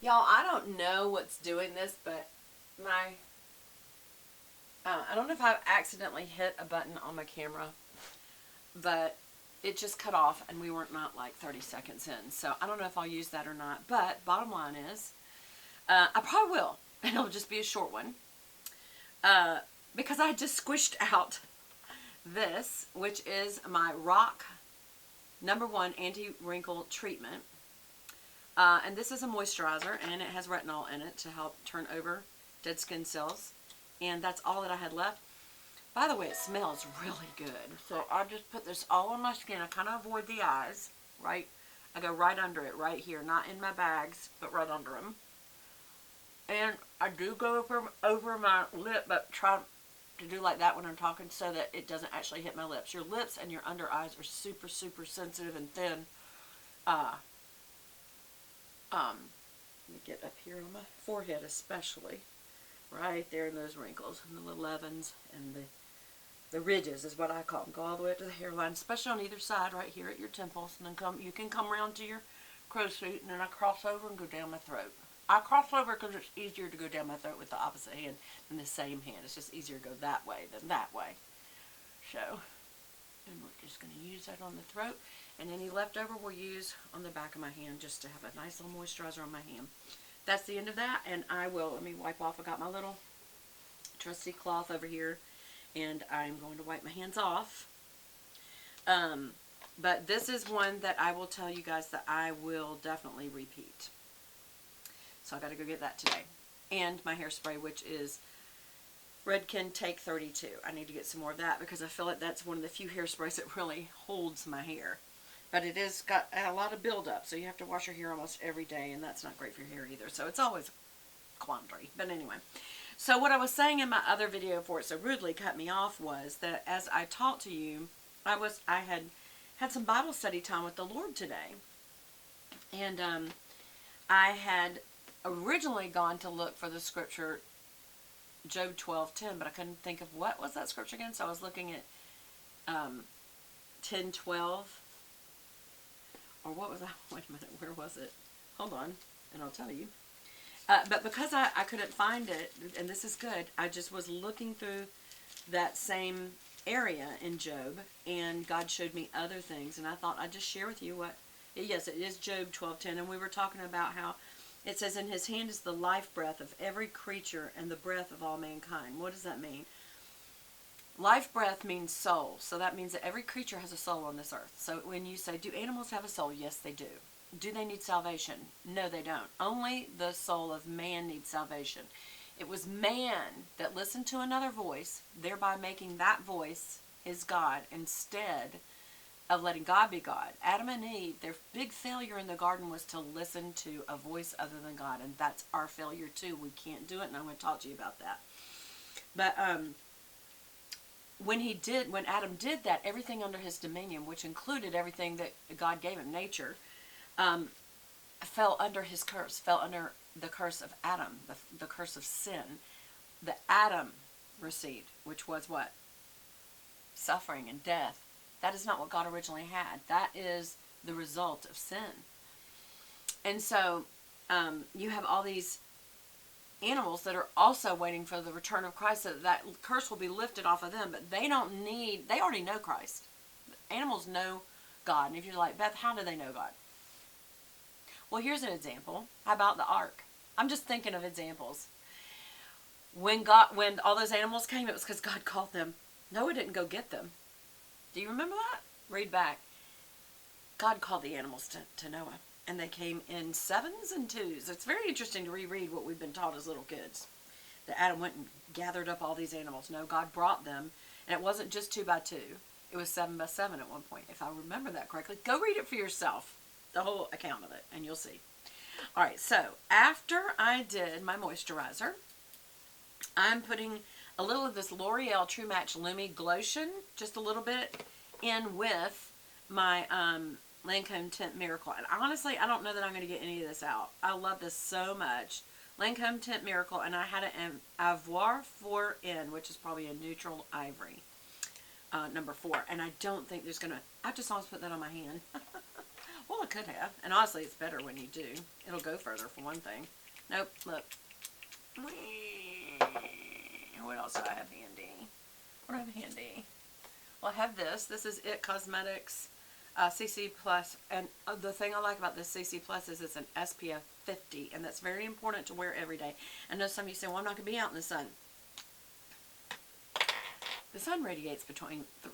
Y'all, I don't know what's doing this, but I don't know if I accidentally hit a button on my camera, but it just cut off and we weren't not like 30 seconds in. So I don't know if I'll use that or not. But bottom line is, I probably will. And it'll just be a short one. Because I just squished out this, which is my Rock #1 Anti-Wrinkle Treatment. And this is a moisturizer, and it has retinol in it to help turn over dead skin cells. And that's all that I had left. By the way, it smells really good. So I just put this all on my skin. I kind of avoid the eyes, right? I go right under it, right here. Not in my bags, but right under them. And I do go over my lip, but try to do like that when I'm talking so that it doesn't actually hit my lips. Your lips and your under eyes are super, super sensitive and thin. Let me get up here on my forehead especially. Right there in those wrinkles and the little Evans and the ridges is what I call them. Go all the way up to the hairline, especially on either side right here at your temples. And then you can come around to your crow's feet, and then I cross over and go down my throat. I cross over because it's easier to go down my throat with the opposite hand than the same hand. It's just easier to go that way than that way. So, and we're just going to use that on the throat. And any leftover we'll use on the back of my hand just to have a nice little moisturizer on my hand. That's the end of that, and I will, let me wipe off. I got my little trusty cloth over here, and I'm going to wipe my hands off. But this is one that I will tell you guys that I will definitely repeat. So I got to go get that today. And my hairspray, which is Redken Take 32. I need to get some more of that because I feel like that's one of the few hairsprays that really holds my hair. But it has got a lot of buildup, so you have to wash your hair almost every day, and that's not great for your hair either. So it's always a quandary. But anyway, so what I was saying in my other video before it so rudely cut me off was that as I talked to you, I had some Bible study time with the Lord today. And I had originally gone to look for the scripture, Job 12:10, but I couldn't think of what was that scripture again. So I was looking at 10:12. Or what was I? Wait a minute, where was it? Hold on, and I'll tell you. But because I couldn't find it, and this is good, I just was looking through that same area in Job, and God showed me other things, and I thought I'd just share with you what, yes, it is Job 12:10, and we were talking about how it says, in his hand is the life breath of every creature and the breath of all mankind. What does that mean? Life breath means soul, so that means that every creature has a soul on this earth. So when you say, do animals have a soul? Yes, they do. Do they need salvation? No, they don't. Only the soul of man needs salvation. It was man that listened to another voice, thereby making that voice his God instead of letting God be God. Adam and Eve, their big failure in the garden was to listen to a voice other than God, and that's our failure too. We can't do it, and I'm going to talk to you about that. But when Adam did that, everything under his dominion, which included everything that God gave him, nature, fell under his curse, fell under the curse of Adam, the curse of sin that Adam received, which was what? Suffering and death. That is not what God originally had. That is the result of sin. And so you have all these animals that are also waiting for the return of Christ, so that curse will be lifted off of them, but they already know Christ. Animals know God. And if you're like, Beth, how do they know God? Well, here's an example. How about the ark? I'm just thinking of examples. When all those animals came, it was because God called them. Noah didn't go get them. Do you remember that? Read back. God called the animals to Noah. And they came in 7s and 2s. It's very interesting to reread what we've been taught as little kids. That Adam went and gathered up all these animals. No, God brought them. And it wasn't just 2 by 2. It was 7 by 7 at one point, if I remember that correctly. Go read it for yourself. The whole account of it. And you'll see. Alright, so after I did my moisturizer, I'm putting a little of this L'Oreal True Match Lumi Glotion, just a little bit, in with my Lancome Tint Miracle. And honestly, I don't know that I'm going to get any of this out. I love this so much. Lancome Tint Miracle, and I had an Avoir 4N, which is probably a neutral ivory, number 4. And I don't think there's going to, I just almost put that on my hand. Well, it could have. And honestly, it's better when you do. It'll go further, for one thing. Nope, look. What else do I have handy? What do I have handy? Well, I have this. This is It Cosmetics CC Plus. And the thing I like about this CC Plus is it's an SPF 50. And that's very important to wear every day. I know some of you say, well, I'm not going to be out in the sun. The sun radiates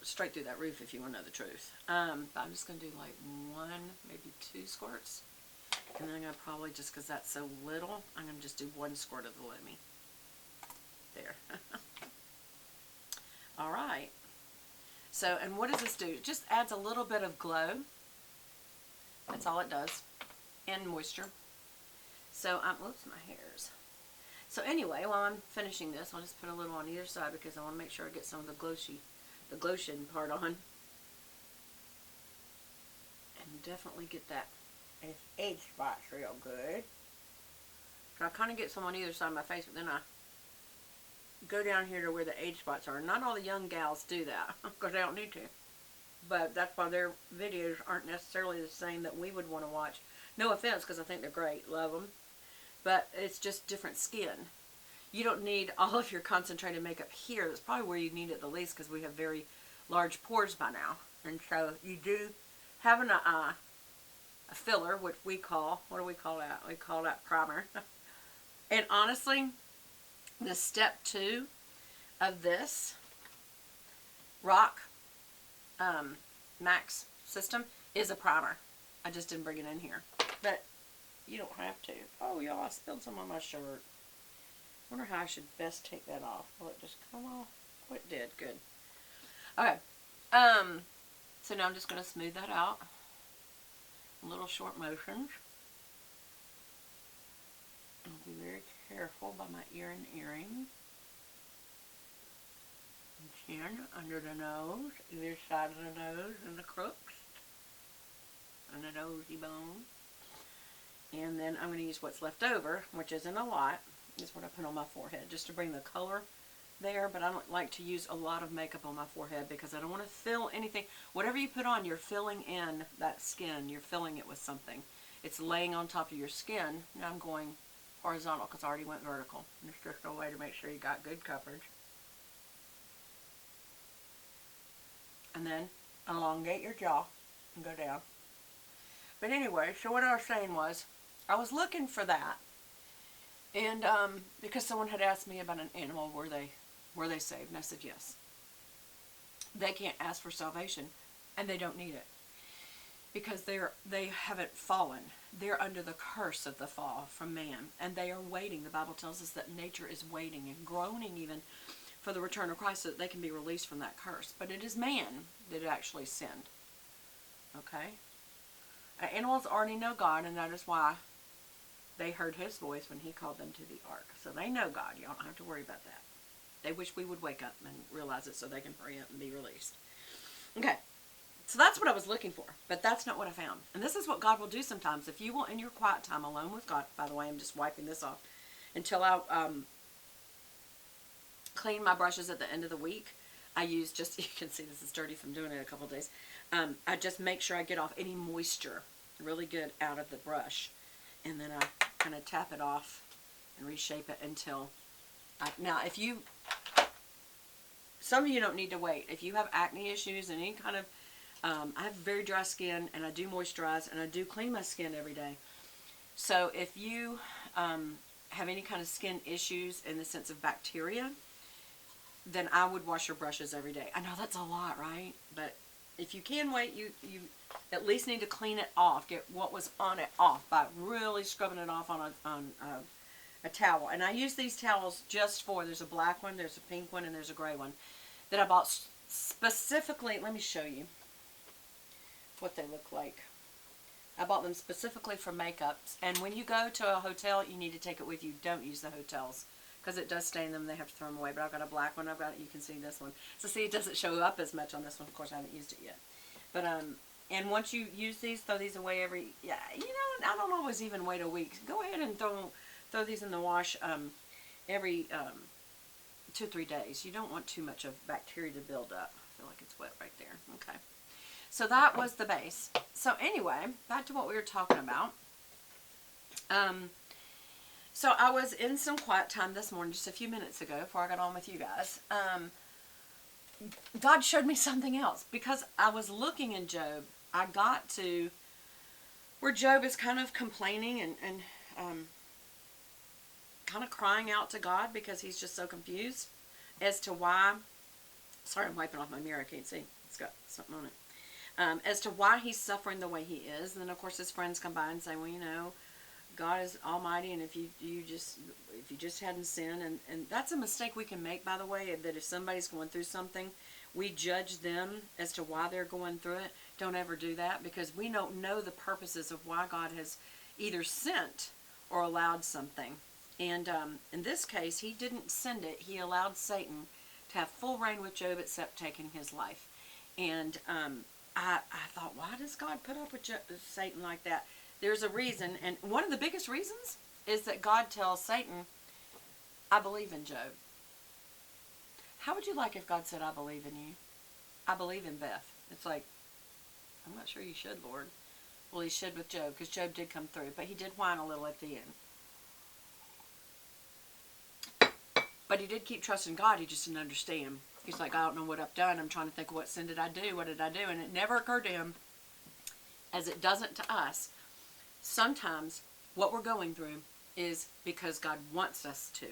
straight through that roof, if you want to know the truth. But I'm just going to do like 1, maybe 2 squirts. And then I'm going to probably, just because that's so little, I'm going to just do 1 squirt of the Lumi. There. Alright. So, and what does this do? It just adds a little bit of glow. That's all it does. And moisture. So, whoops, my hairs. So anyway, while I'm finishing this, I'll just put a little on either side because I want to make sure I get some of the glotion part on. And definitely get that age spots real good. So I kind of get some on either side of my face, but then I go down here to where the age spots are. Not all the young gals do that because they don't need to. But that's why their videos aren't necessarily the same that we would want to watch. No offense, because I think they're great. Love them. But it's just different skin. You don't need all of your concentrated makeup here. That's probably where you need it the least because we have very large pores by now. And so you do have a filler, which we call, what do we call that? We call that primer. And honestly, the step 2 of this Rock Max system is a primer. I just didn't bring it in here. But you don't have to. Oh, y'all, I spilled some on my shirt. Wonder how I should best take that off. Will it just come off? Oh, it did. Good. Okay. So now I'm just going to smooth that out. Little short motions. I'll be very careful by my ear and earring. And chin, under the nose, either side of the nose, and the crooks. And the nosy bone. And then I'm going to use what's left over, which isn't a lot. Is what I put on my forehead, just to bring the color there. But I don't like to use a lot of makeup on my forehead because I don't want to fill anything. Whatever you put on, you're filling in that skin. You're filling it with something. It's laying on top of your skin. Now I'm going horizontal because I already went vertical. And it's just a way to make sure you got good coverage. And then elongate your jaw and go down. But anyway, so what I was saying was, I was looking for that. And because someone had asked me about an animal, were they saved? And I said yes. They can't ask for salvation, and they don't need it. Because they haven't fallen. They're under the curse of the fall from man. And they are waiting. The Bible tells us that nature is waiting and groaning even for the return of Christ so that they can be released from that curse. But it is man that actually sinned. Okay? Animals already know God, and that is why they heard his voice when he called them to the ark. So they know God. You don't have to worry about that. They wish we would wake up and realize it so they can hurry up and be released. Okay. So that's what I was looking for. But that's not what I found. And this is what God will do sometimes. If you will, in your quiet time alone with God, by the way, I'm just wiping this off until I clean my brushes at the end of the week. I use just, you can see this is dirty from doing it a couple of days. I just make sure I get off any moisture really good out of the brush. And then I kind of tap it off and reshape it until now if you, some of you don't need to wait. If you have acne issues and any kind of, I have very dry skin and I do moisturize and I do clean my skin every day. So if you have any kind of skin issues in the sense of bacteria, then I would wash your brushes every day. I know that's a lot, right? But if you can wait, you at least need to clean it off. Get what was on it off by really scrubbing it off on a towel. And I use these towels just for, there's a black one, there's a pink one, and there's a gray one that I bought specifically. Let me show you what they look like. I bought them specifically for makeup. And when you go to a hotel, you need to take it with you. Don't use the hotels because it does stain them. They have to throw them away. But I've got a black one. I've got, you can see this one. So see, it doesn't show up as much on this one. Of course, I haven't used it yet. But and once you use these, throw these away every, yeah, you know, I don't always even wait a week. Go ahead and throw these in the wash every 2 or 3 days. You don't want too much of bacteria to build up. I feel like it's wet right there. Okay. So that was the base. So anyway, back to what we were talking about. So I was in some quiet time this morning, just a few minutes ago, before I got on with you guys. God showed me something else because I was looking in Job. I got to where Job is kind of complaining and kind of crying out to God because he's just so confused as to why. Sorry, I'm wiping off my mirror. I can't see. It's got something on it. As to why he's suffering the way he is. And then, of course, his friends come by and say, well, you know, God is almighty, and if you just hadn't sinned, and that's a mistake we can make, by the way, that if somebody's going through something, we judge them as to why they're going through it. Don't ever do that, because we don't know the purposes of why God has either sent or allowed something. And in this case, he didn't send it. He allowed Satan to have full reign with Job, except taking his life. And I thought, why does God put up with Satan like that? There's a reason, and one of the biggest reasons is that God tells Satan, I believe in Job. How would you like if God said, I believe in you? I believe in Beth. It's like, I'm not sure you should, Lord. Well, he should with Job, because Job did come through, but he did whine a little at the end. But he did keep trusting God. He just didn't understand. He's like, I don't know what I've done. I'm trying to think, what sin did I do? What did I do? And it never occurred to him, as it doesn't to us, sometimes what we're going through is because God wants us to.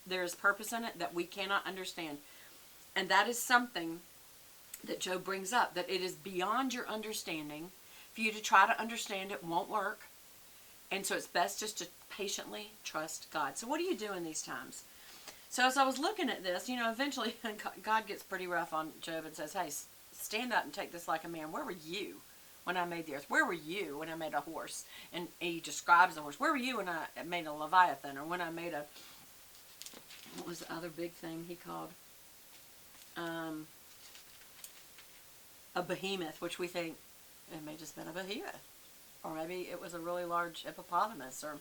There is purpose in it that we cannot understand. And that is something that Job brings up, that it is beyond your understanding. For you to try to understand it won't work. And so it's best just to patiently trust God. So what do you do in these times? So as I was looking at this, you know, eventually God gets pretty rough on Job and says, hey, stand up and take this like a man. Where were you when I made the earth? Where were you when I made a horse? And he describes the horse. Where were you when I made a Leviathan? Or when I made what was the other big thing he called? A behemoth, which we think it may just been a behemoth. Or maybe it was a really large hippopotamus. Or